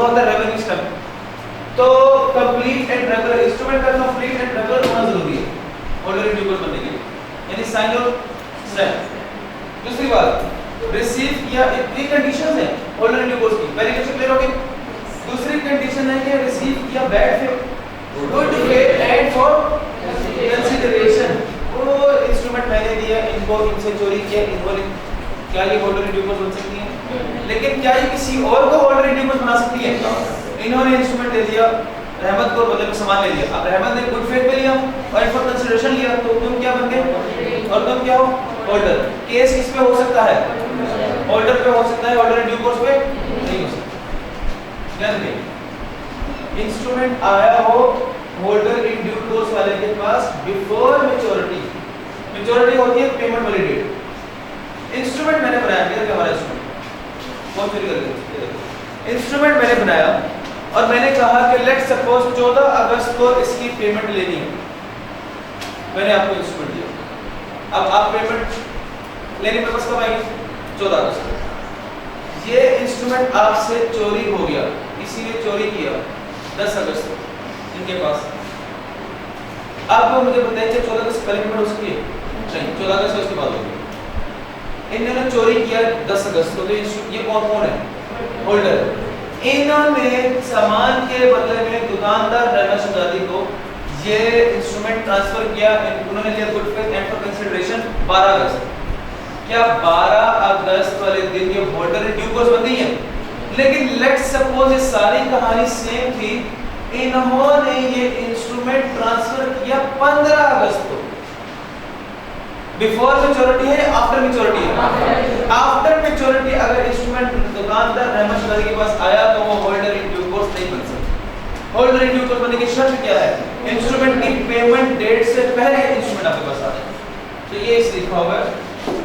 होता है revenue step. तो कंप्लीट एंड रेगुलर इंस्ट्रूमेंट का कंप्लीट एंड रेगुलर होना जरूरी है होल्डर इन ड्यू कोर्स बनने के लिए, यानी साइन और स्टैम्प। दूसरी बात रिसीव किया, एक कंडीशन है होल्डर इन ड्यू कोर्स की, पहली कंडीशन क्लियर होगी। दूसरी कंडीशन है कि रिसीव किया bad faith good faith and for consideration. वो इंस्ट्रूमेंट मैंने दिया, इनको इनसे चोरी किया, इन्होंने, क्या ये होल्डर इन ड्यू कोर्स बन सकती है? लेकिन क्या ये किसी और को होल्डर इन ड्यू कोर्स बना सकती है? इन्होंने इंस्ट्रूमेंट दे दिया, रहमत को बदले में सामान ले लिया, अब रहमत ने गुड फेथ पे लिया और फॉर कंसीडरेशन लिया, तो तुम क्या बन गए और तुम क्या हो? होल्डर। केस किस पे हो सकता है? होल्डर पे हो सकता है, होल्डर इन ड्यू कोर्स पे नहीं हो सकता। ध्यान दें, इंस्ट्रूमेंट आया हो होल्डर इन ड्यू कोर्स वाले के पास बिफोर मैच्योरिटी, मैच्योरिटी होती है पेमेंट वाली डेट। इंस्ट्रूमेंट मैंने बनाया, क्या हमारा इंस्ट्रूमेंट कौन चोरी कर गया? इंस्ट्रूमेंट मैंने बनाया और मैंने कहा कि लेट्स सपोज 14 अगस्त को इसकी पेमेंट लेनी है, मैंने आपको इंस्ट्रूमेंट दिया, अब आप पेमेंट लेने में बस कब आएगी? 14 अगस्त को। ये इंस्ट्रूमेंट आपसे चोरी हो गया, किसी ने चोरी किया 10 अगस्त को इनके पास। अब वो मुझे बताइए कि 14 अगस्त पहले पेमेंट हो सकती है? नहीं, 14 अगस्त उसके बाद होगी। इन्होंने चोरी किया 10 अगस्त को, तो ये कौन है? होल्डर। इन्होंने सामान के बदले में दुकानदार रहमत शहजादी को ये इंस्ट्रूमेंट ट्रांसफर किया, उन्होंने लिया good faith and for consideration 12 अगस्त। क्या 12 अगस्त वाले दिन ये होल्डर इन ड्यू कोर्स बन गई है? लेकिन लेट्स सपोज ये सारी कहानी सेम थी, इन्होंने ये इंस्ट्रूमेंट ट्रांसफर किया 15 अगस्त को। बिफोर मैच्योरिटी है, आफ्टर मैच्योरिटी है? आफ्टर मैच्योरिटी अगर इंस्ट्रूमेंट दुकानदार रहमत शहजादी के पास आया तो वो होल्डर इन ड्यू कोर्स नहीं बन सकता। होल्डर इन ड्यू कोर्स बनने की शर्त क्या है? इंस्ट्रूमेंट की पेमेंट डेट से पहले इंस्ट्रूमेंट आपके पास आ जाए। तो ये इस लिखा हुआ है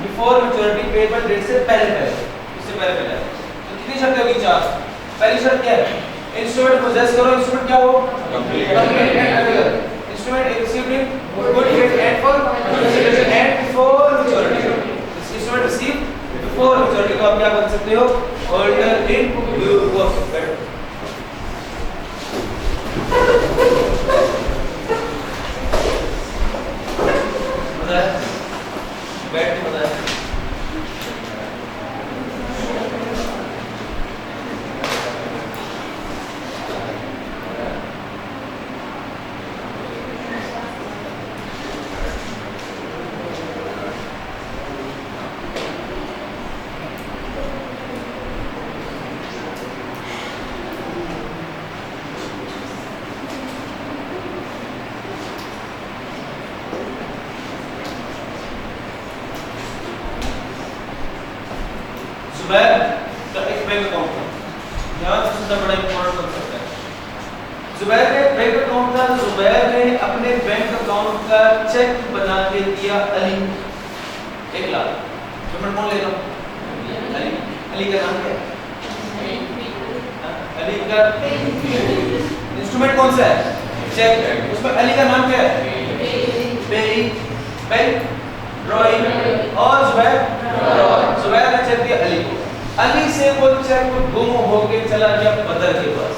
बिफोर मैच्योरिटी पेमेंट डेट से पहले, इससे पहले। तो कितनी शर्तें होगी? 4। पहली शर्त क्या है? इंस्ट्रूमेंट पोजेस करो, इंस्ट्रूमेंट क्या हो? Complete and regular. Instrument received in good faith and for consideration and before maturity. Instrument received before maturity को आप क्या बन सकते हो? Holder in due course. मजा है? बैठ के मजा है? जुबैर का एक बैंक अकाउंट था, यहाँ से सबसे बड़ा इम्पोर्टेंट बन सकता है। जुबैर का एक बैंक अकाउंट था, जुबैर ने अपने बैंक अकाउंट का चेक बना के दिया अली 1 लाख। पेमेंट कौन लेगा? अली। अली का नाम क्या है? अली का इंस्ट्रूमेंट कौन सा है? चेक। उसमें अली का नाम क्या है? पेई, बैंक, ड्राइंग और जुबैर ने चेक दिया अली को। अली से वो चेक गुम हो के चला गया बदर के पास।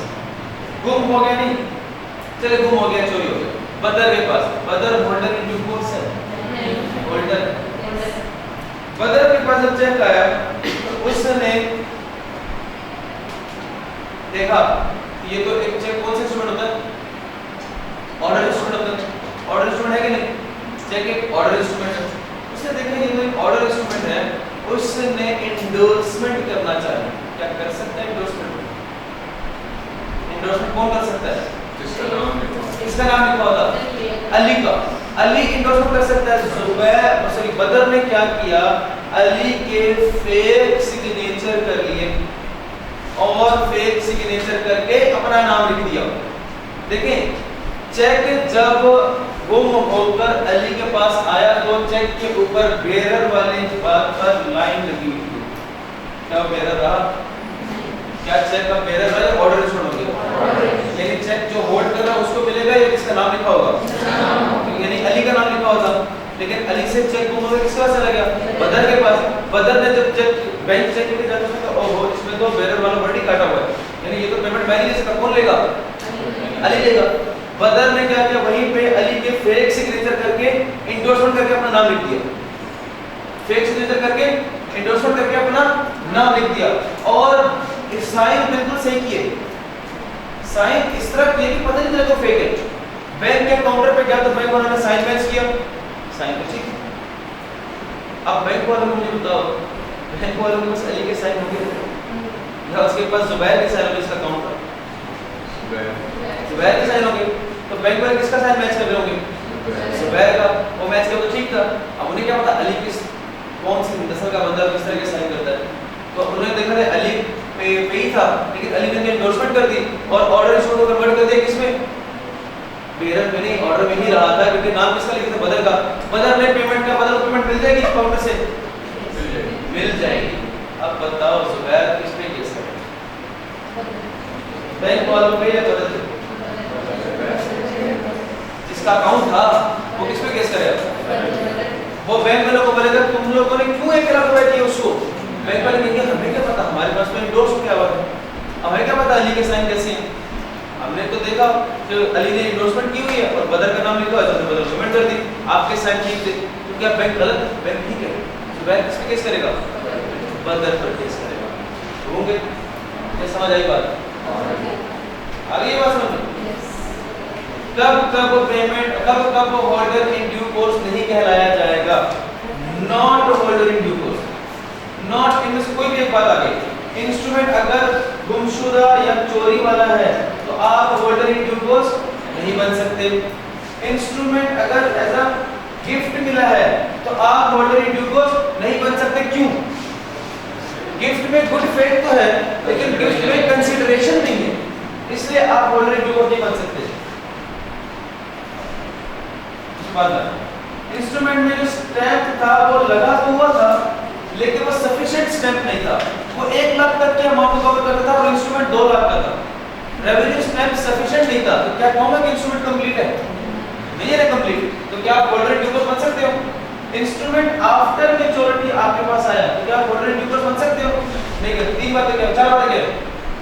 गुम हो गया नहीं, चले गुम हो गया, चोरी हो गया बदर के पास। बदर होल्डर इन ड्यू कोर्स है? होल्डर। बदर के पास जब चेक आया तो उसने देखा ये तो एक चेक कौन सा इंस्ट्रूमेंट होता है? ऑर्डर इंस्ट्रूमेंट होता है। ऑर्डर इंस्ट्रूमेंट है कि नहीं? चेक एक ऑर्डर इंस्ट्रूमेंट है। उसने देखा ये तो एक ऑर्डर इंस्ट्रूमेंट है, उसने इंडोर्समेंट करना चाहा। क्या कर सकता है इंडोर्समेंट? इंडोर्समेंट कौन कर सकता है? किसका नाम लिखा होता? अली का। अली इंडोर्समेंट कर सकता है। जुबैर सॉरी बदर ने क्या किया? अली के फेक सिग्नेचर कर लिए और फेक सिग्नेचर करके अपना नाम लिख दिया। देखें चेक जब गुम होकर अली के पास आया तो चेक के ऊपर बेरर वाले बात पर लाइन लगी हुई थी। क्या बेरर रहा? क्या चेक का बेरर रहा है? ऑर्डर इंस्ट्रूमेंट हो गया। यानी चेक जो होल्ड कर रहा है उसको मिलेगा या किसका नाम लिखा होगा? यानी अली का नाम लिखा होगा। लेकिन अली से चेक गुम हो गया, किसके पास चला गया? बदर के पास। बदर ने जब चेक बैंक चेक लेके जाता था तो ओहो इसमें तो बेरर वाला वर्ड ही काटा हुआ है, यानी ये तो पेमेंट मैं नहीं ले सकता, कौन लेगा? अली लेगा। बदर ने क्या किया, वहीं पे अली के फेक सिग्नेचर करके इंडोर्समेंट करके अपना नाम लिख दिया, फेक सिग्नेचर करके इंडोर्समेंट करके अपना नाम लिख दिया। और साइन बिल्कुल सही किए, साइन इस तरह किए कि पता नहीं चला तो फेक है। बैंक के काउंटर पे गया तो बैंक वालों ने साइन मैच किया, साइन तो ठीक। अब बैंक वालों ने मुझे बताओ, बैंक वालों के पास अली के साइन होंगे या उसके पास जुबैर के साइन होंगे? इसका काउंटर जुबैर के साइन होंगे, तो बैंक वाले किसका साइन मैच कर रहे होंगे? जुबैर का। वो मैच किया तो ठीक था। अब उन्हें क्या पता अली किस कौन सी नस्ल का बंदा किस तरह के साइन करता है, तो उन्होंने देखा था अली पे ही था, लेकिन अली ने एंडोर्समेंट कर दी और ऑर्डर इशू को कन्वर्ट कर दिया किसमें? बेरर में नहीं, ऑर्डर में ही रहा था, क्योंकि नाम किसका लिखा था? बदर का। बदर ने पेमेंट का, बदर पेमेंट मिल जाएगी काउंटर से, मिल जाएगी। अब बताओ जुबैर किस पे केस करेगा? बैंक वालों पे या बदर पे? जिसका अकाउंट था वो किस पे केस करेगा? वो बैंक वालों को बोलेगा तुम लोगों ने क्यों 1 लाख रुपए दिए उसको? बैंक वाले कहेंगे हमें क्या पता, हमारे पास तो इंडोर्स किया हुआ है, हमें क्या पता अली के साइन कैसे हैं? हमने तो देखा कि अली ने इंडोर्समेंट की हुई है और बदर का नाम लिखा है, तो बदर पेमेंट कर दी, आपके साइन ठीक थे, तो क्या बैंक गलत? बैंक ठीक है, तो बैंक किस पे केस करेगा? बदर पर केस करेगा। होंगे ये समझ आई बात? आगे ये बात समझ कब पेमेंट कब होल्डर इन ड्यू कोर्स नहीं कहलाया जाएगा? Not holder in due course. Not इनमें से कोई भी एक बात आ गई। इंस्ट्रूमेंट अगर गुमशुदा या चोरी वाला है तो आप होल्डर इन ड्यू कोर्स नहीं बन सकते। इंस्ट्रूमेंट अगर एज अ गिफ्ट मिला है तो आप होल्डर इन ड्यू कोर्स नहीं बन सकते। क्यों? गिफ्ट में गुड फेथ तो है, लेकिन गिफ्ट में कंसीडरेशन नहीं है, इसलिए आप होल्डर इन ड्यू कोर्स नहीं बन सकते। इंस्ट्रूमेंट में जो स्टैंप था वो लगा तो हुआ था, लेकिन वो सफिशिएंट स्टैंप नहीं था। वो 1 लाख तक के अमाउंट को कवर करता था और इंस्ट्रूमेंट 2 लाख का था। रेवेन्यू स्टैंप सफिशिएंट नहीं था, तो क्या कहूंगा कि इंस्ट्रूमेंट कंप्लीट है? नहीं है ना कंप्लीट, तो क्या आप होल्डर इन ड्यू कोर्स बन सकते हो? इंस्ट्रूमेंट आफ्टर मैच्योरिटी आपके पास आया तो क्या आप होल्डर इन ड्यू कोर्स बन सकते हो? नहीं कर। 3 बातें क्या, 4 बातें क्या?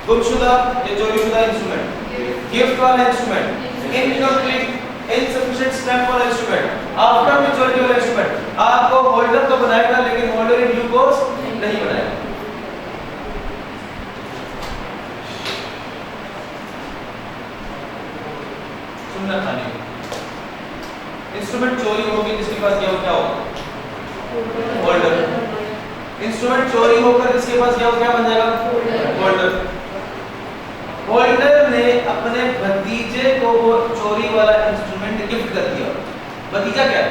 गुमशुदा या चोरीशुदा इंस्ट्रूमेंट, गिफ्ट वाला इंस्ट्रूमेंट, इनकम्प्लीट इनसफिशिएंट स्टैंप वाला इंस्ट्रूमेंट, आफ्टर मैच्योरिटी वाला इंस्ट्रूमेंट। आपको होल्डर तो बनाएगा लेकिन होल्डर इन ड्यू कोर्स नहीं बनाएगा। सुनना खाने इंस्ट्रूमेंट चोरी होगी जिसके पास क्या होगा? होल्डर। इंस्ट्रूमेंट चोरी होकर जिसके पास क्या बन जाएगा? होल्डर। होल्डर ने अपने भतीजे को वो चोरी वाला इंस्ट्रूमेंट गिफ्ट कर दिया। भतीजा क्या है?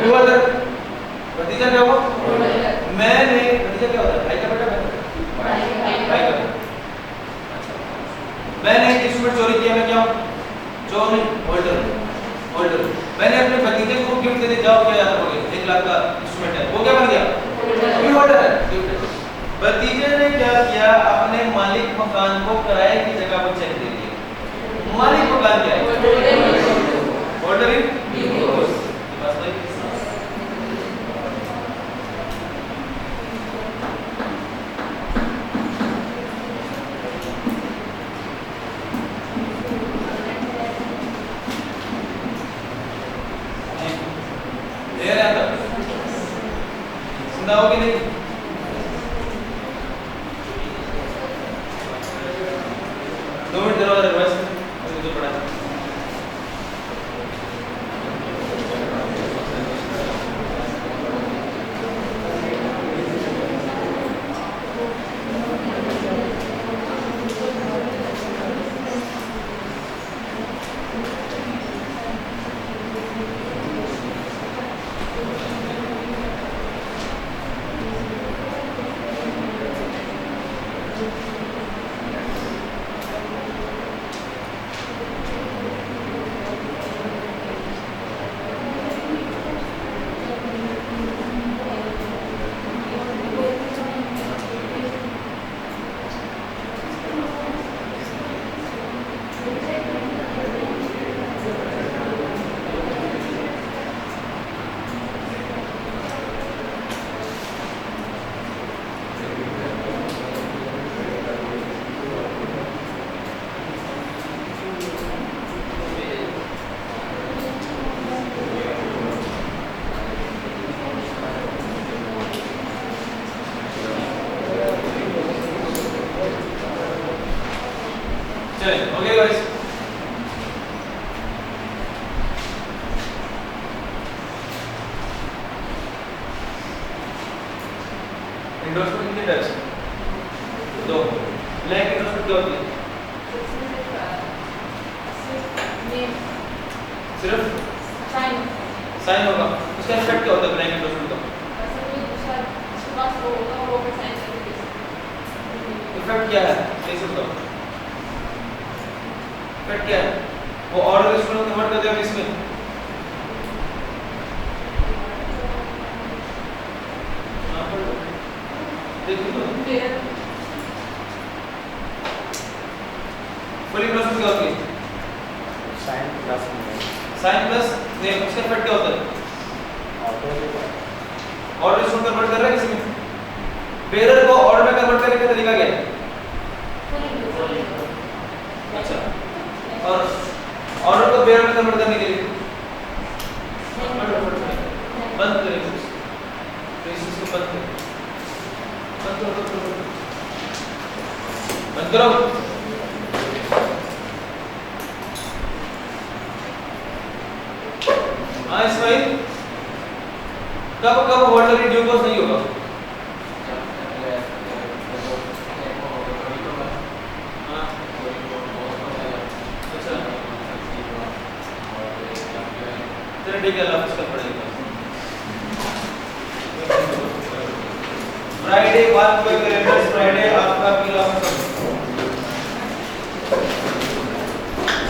होल्डर। भतीजा क्या हुआ? मैंने भतीजा क्या होता है? भाई का बेटा, भाई का। मैंने इंस्ट्रूमेंट चोरी किया, मैं क्या हूं? चोर नहीं, होल्डर। होल्डर। मैंने अपने भतीजे को गिफ्ट दे दिया, जाओ क्या याद रखोगे 1 लाख का इंस्ट्रूमेंट है, वो क्या बन गया? अभी होल्डर है, गिफ्ट। भतीजे ने क्या किया? अपने मालिक मकान को किराए की जगह पर चेक दे दिया। मालिक मकान क्या है? Holder in due course. बस भाई सुनाओगे नहीं? चलिए ओके गाइस, एंडोर्समेंट कितने टाइप्स हैं? दो। ब्लैंक एंडोर्समेंट क्या होती है? सिर्फ साइन होगा। उसका इफेक्ट क्या होता है ब्लैंक एंडोर्समेंट का? इफेक्ट क्या है? कैसे बताओ? इफेक्ट क्या है? वो ऑर्डर इंस्ट्रूमेंट कन्वर्ट कर देगा किसमें? देखो तो फुल एंडोर्समेंट क्या होती है? Sign plus name. उसका इफेक्ट क्या होता है? ऑर्डर इंस्ट्रूमेंट कन्वर्ट कर रहा है किसमें? बेरर को ऑर्डर में कन्वर्ट करने का तरीका क्या है? अच्छा, और ऑर्डर को बेरर में कन्वर्ट करने के लिए बंद करें तो इसको बंद करें, बंद करो। हाँ इस्माइल, कब कब वाटर रिड्यूस नहीं होगा? ठीक है, अल्लाह उसका पढ़ेगा। फ्राइडे बात कोई करें, फ्राइडे आपका पीला